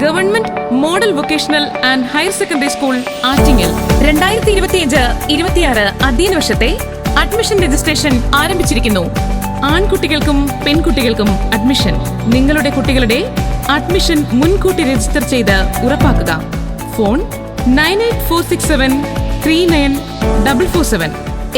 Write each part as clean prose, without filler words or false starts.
Government model vocational and higher secondary school Attingal 2025-26 അധ്യയന വർഷത്തെ admission registration ആരംഭിച്ചിരിക്കുന്നു. ആൺകുട്ടികൾക്കും പെൺകുട്ടികൾക്കും അഡ്മിഷൻ. നിങ്ങളുടെ കുട്ടികളുടെ അഡ്മിഷൻ മുൻകൂട്ടി രജിസ്റ്റർ ചെയ്ത് ഉറപ്പാക്കുക. ഫോൺ 9846739447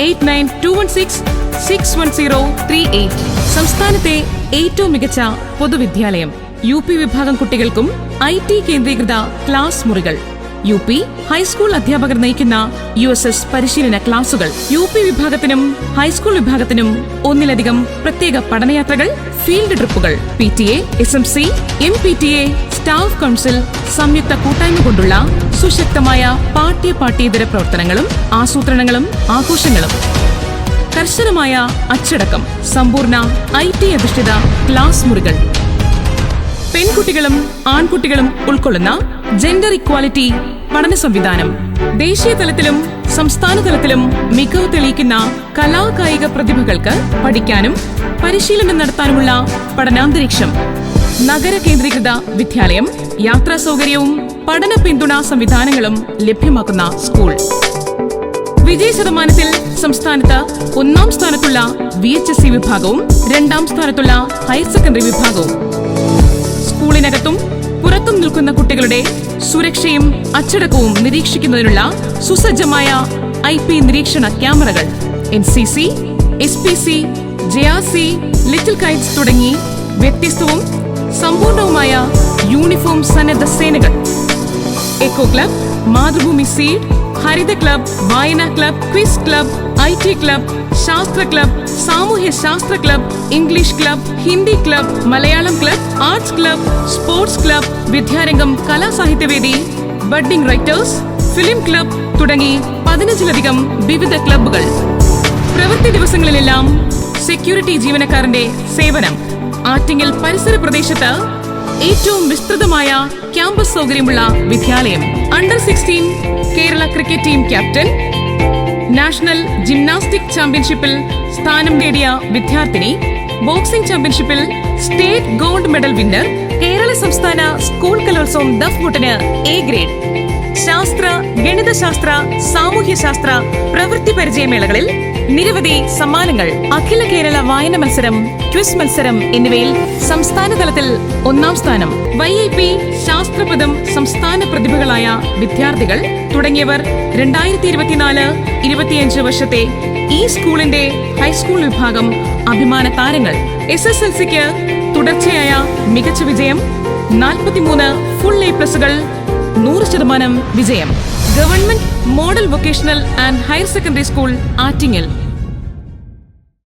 8921661038. സംസ്ഥാനത്തെ ഏറ്റവും മികച്ച പൊതുവിദ്യാലയം. UP വിഭാഗം കുട്ടികൾക്കും IT കേന്ദ്രീകൃത ക്ലാസ് മുറികൾ. UP ഹൈസ്കൂൾ അധ്യാപകർ നയിക്കുന്ന USS പരിശീലന ക്ലാസുകൾ. UP വിഭാഗത്തിനും ഹൈസ്കൂൾ വിഭാഗത്തിനും ഒന്നിലധികം പ്രത്യേക പഠനയാത്രകൾ, ഫീൽഡ് ട്രിപ്പുകൾ. PTA, SMC, MPTA, staff council സംയുക്ത കൂട്ടായ്മ കൊണ്ടുള്ള സുശക്തമായ പാഠ്യേതര പ്രവർത്തനങ്ങളും ആസൂത്രണങ്ങളും ആഘോഷങ്ങളും. കർശനമായ അച്ചടക്കം. സമ്പൂർണ്ണ IT അധിഷ്ഠിത ക്ലാസ് മുറികൾ. പെൺകുട്ടികളും ആൺകുട്ടികളും ഉൾക്കൊള്ളുന്ന ജെൻഡർ ഇക്വാലിറ്റി പഠന സംവിധാനം. ദേശീയ തലത്തിലും സംസ്ഥാന തലത്തിലും മികവ് തെളിയിക്കുന്ന കലാകായിക പ്രതിഭകൾക്ക് പഠിക്കാനും പരിശീലനം നടത്താനുമുള്ള പഠനാന്തരീക്ഷം. നഗര കേന്ദ്രീകൃത വിദ്യാലയം. യാത്രാ സൗകര്യവും പഠന പിന്തുണാ സംവിധാനങ്ങളും ലഭ്യമാക്കുന്ന സ്കൂൾ. വിജയ ശതമാനത്തിൽ സംസ്ഥാനത്ത് 1-ാം സ്ഥാനത്തുള്ള VHSC വിഭാഗവും 2-ാം സ്ഥാനത്തുള്ള ഹയർ സെക്കൻഡറി വിഭാഗവും. സ്കൂളിനകത്തും പുറത്തും നിൽക്കുന്ന കുട്ടികളുടെ സുരക്ഷയും അച്ചടക്കവും നിരീക്ഷിക്കുന്നതിനുള്ള സുസജ്ജമായ IP നിരീക്ഷണ ക്യാമറകൾ. NCC, SPC, JRC, little kites തുടങ്ങി വ്യത്യസ്തവും സമ്പൂർണവുമായ യൂണിഫോം സന്നദ്ധ സേനകൾ. എക്കോ ക്ലബ്, മാതൃഭൂമി സീഡ്, ഹരിത ക്ലബ്, വായന club, quiz club, IT club, ശാസ്ത്ര ക്ലബ്, സാമൂഹ്യ ശാസ്ത്ര club, English club, Hindi club, Malayalam club, arts club, sports club, Vidyarangam, Kalasahityavedi, budding writers, film club തുടങ്ങി 15-ലധികം വിവിധ ക്ലബ്ബുകൾ. പ്രവൃത്തി ദിവസങ്ങളിലെല്ലാം സെക്യൂരിറ്റി ജീവനക്കാരന്റെ സേവനം. ആറ്റിങ്ങൽ പരിസര പ്രദേശത്ത് ഏറ്റവും വിസ്തൃതമായ ക്യാമ്പസ് സൗകര്യമുള്ള വിദ്യാലയം. Under 16 Kerala cricket team captain. National gymnastic ചാമ്പ്യൻഷിപ്പിൽ സ്ഥാനം നേടിയ വിദ്യാർത്ഥിനി. ബോക്സിംഗ് ചാമ്പ്യൻഷിപ്പിൽ state gold medal winner. Kerala സംസ്ഥാന സ്കൂൾ കലോത്സവം ദഫ്മുട്ടിന് A ഗ്രേഡ്. ശാസ്ത്ര, ഗണിതശാസ്ത്ര, സാമൂഹ്യശാസ്ത്ര പ്രവൃത്തി പരിചയമേളകളിൽ നിരവധി സമ്മാനങ്ങൾ. അഖില കേരള വായന മത്സരം, ക്വിസ് മത്സരം എന്നിവയിൽ സംസ്ഥാന തലത്തിൽ 1-ാം സ്ഥാനം. YIP ശാസ്ത്രപദം സംസ്ഥാന പ്രതിഭകളായ വിദ്യാർത്ഥികൾ തുടങ്ങിയവർ 2024-25 വർഷത്തെ ഈ സ്കൂളിന്റെ ഹൈസ്കൂൾ വിഭാഗം അഭിമാന താരങ്ങൾ. SSLCക്ക് തുടർച്ചയായ മികച്ച വിജയം. 43 ഫുൾ A+കൾ, 100% വിജയം. Government model vocational and higher secondary school Attingal.